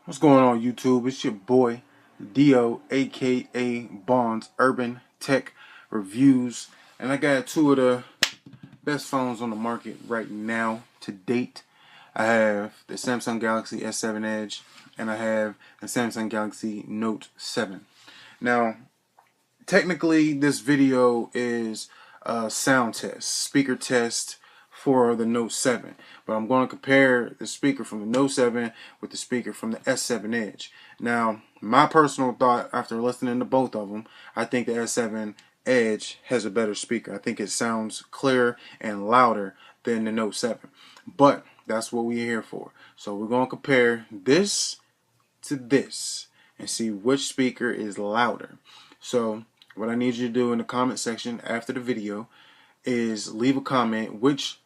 What's going on, YouTube? It's your boy Dio, aka Bonds, Urban Tech Reviews, and I got two of the best phones on the market right now to date. I have the Samsung Galaxy S7 Edge, and I have the Samsung Galaxy Note 7. Now, technically, this video is a sound test, speaker test for the Note 7, but I'm going to compare the speaker from the Note 7 with the speaker from the S7 Edge. Now, my personal thought after listening to both of them, I think the S7 Edge has a better speaker. I think it sounds clearer and louder than the Note 7, but that's what we're here for. So we're going to compare this to this and see which speaker is louder. So what I need you to do in the comment section after the video is leave a comment which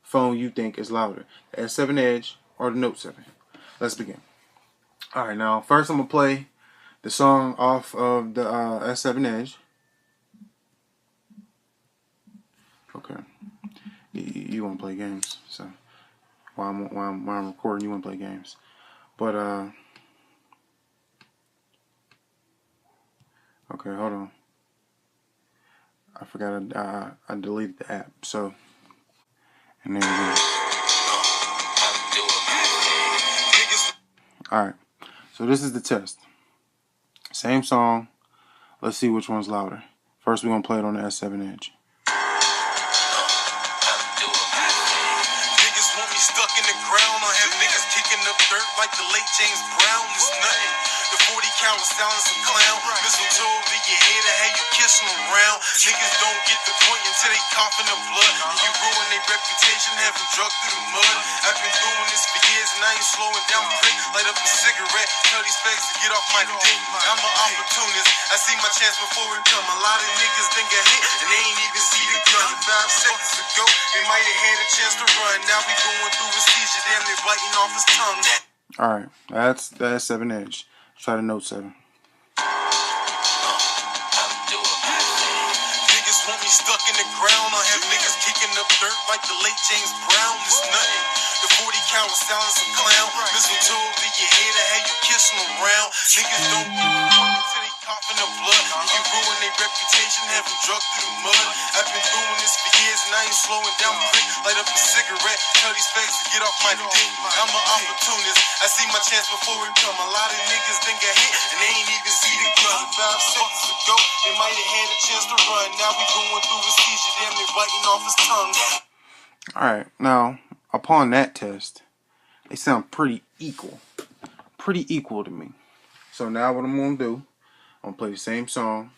phone you think is louder, the S7 Edge or the Note 7. Let's begin. Alright, now first I'm going to play the song off of the S7 Edge. Okay. You want to play games, so while I'm recording, you want to play games. But okay, hold on. I forgot I deleted the app, so and there we go. Alright, so this is the test. Same song. Let's see which one's louder. First we're going to play it on the S7 Edge. Niggas want me stuck in the ground. I have niggas kicking up dirt like the late James Brown. It's nothing. The 40 count was silenced a clown. Mistletoe over your head, I had you kissing around. Niggas don't get the point until they cough in the blood. You ruin their reputation, having drug through the mud. I've been doing this for years and I ain't slowing down. Prick, light up a cigarette, tell these fakes to get off my dick. I'm an opportunist, I see my chance before it come. A lot of niggas think I hit and they ain't even see the gun. 5 seconds ago, they might have had a chance to run. Now we going through a seizure, damn they biting off his tongue. Alright, that's the S7 Edge. Try the Note 7. Niggas want me stuck in the ground. I have niggas kicking up dirt like the late James Brown. It's nothing. The 40 count was silenced a clown. Mistletoe over your head, I had you kissing around. Niggas don't get the point until they cough in the blood. You ruin their reputation, having drug through the mud. I've been doing this for years and I ain't slowing down. Prick, light up a cigarette, tell these fakes to get off my dick. I'm an opportunist, I see my chance before it come. A lot of niggas think I hit and they ain't even see the gun. 5 seconds ago, they might have had a chance to run. Now we going through a seizure, damn they biting off his tongue. Alright, now upon that test, they sound pretty equal. Pretty equal to me. So now what I'm going to do, I'm going to play the same song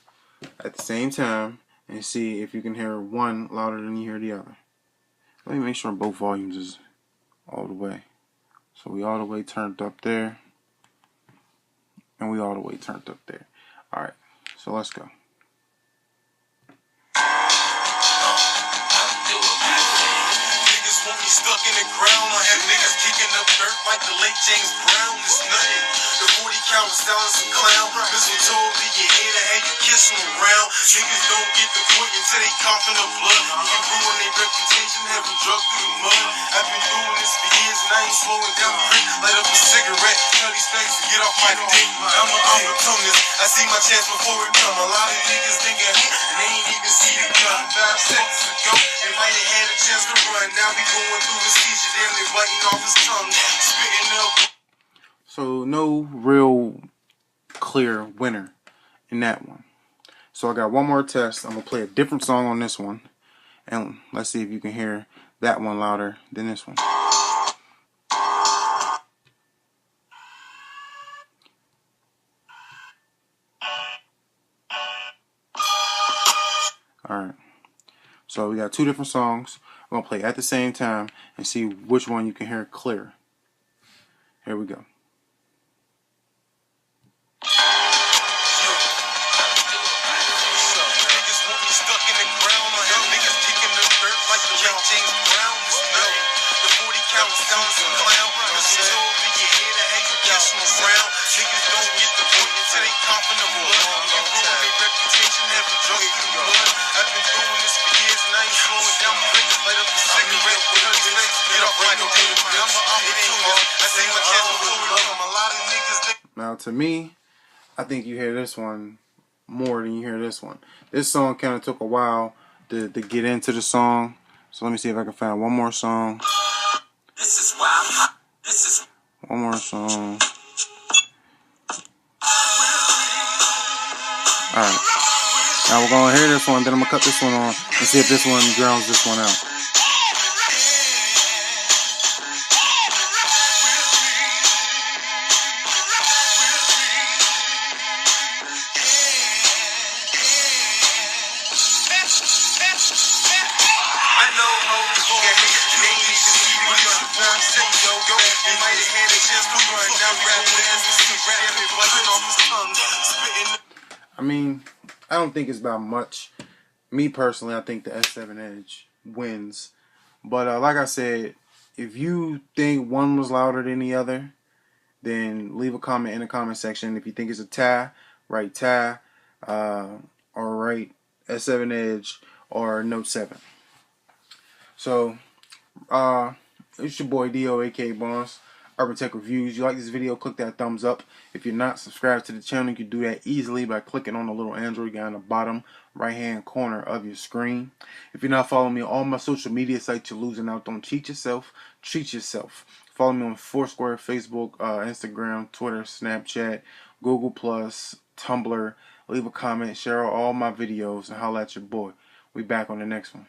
at the same time and see if you can hear one louder than you hear the other. Let me make sure both volumes is all the way. So we all the way turned up there. And we all the way turned up there. Alright, so let's go. Stuck in the ground, I have niggas kicking up dirt like the late James Brown. It's nothing. The 40 count was silenced a clown. Mistletoe over your head, I had you kissing around. Niggas don't get the point until they cough in the blood. You ruin their reputation, having drug through the mud. I've been doing this for years and I ain't slowing down. Prick, light up a cigarette, tell these fakes to get off my dick. I'm an opportunist, I see my chance before it come. A lot of niggas think I hit and they ain't even see the gun. 5 seconds ago, they might have had a chance to run. Now we going through a seizure, damn they biting off his tongue. Spitting up. So no real clear winner in that one. So I got one more test. I'm going to play a different song on this one. And let's see if you can hear that one louder than this one. Alright. So we got two different songs. We're going to play at the same time and see which one you can hear clear. Here we go. James Brown is nothing. The 40 count was down some clown. Mistletoe over your head, I had you kissing around. Niggas don't get the point until they cough in the blood. You ruin their reputation, having drug through the mud. I've been doing this for years and I ain't slowing down. Prick, light up a cigarette, tell these fakes to get off my dick. I'm an opportunist, I see my chance before it come. A lot of niggas Now, to me, I think you hear this one more than you hear this one. This song kind of took a while to get into the song. So let me see if I can find one more song. This is wild. This is One more song. Alright. Now we're going to hear this one, then I'm going to cut this one on and see if this one drowns this one out. I mean, I don't think it's about much. Me personally, I think the S7 Edge wins. But like I said, if you think one was louder than the other, then leave a comment in the comment section. If you think it's a tie, write tie, or write S7 Edge or Note 7. So, it's your boy DOAKABONDS, Urban Tech Reviews. You like this video, click that thumbs up. If you're not subscribed to the channel, you can do that easily by clicking on the little Android guy in the bottom right hand corner of your screen. If you're not following me on all my social media sites, you're losing out. Don't cheat yourself. Treat yourself. Follow me on FOURSQUARE, Facebook, Instagram, Twitter, Snapchat, Google+, Tumblr. Leave a comment, share all my videos, and holla at your boy. We back on the next one.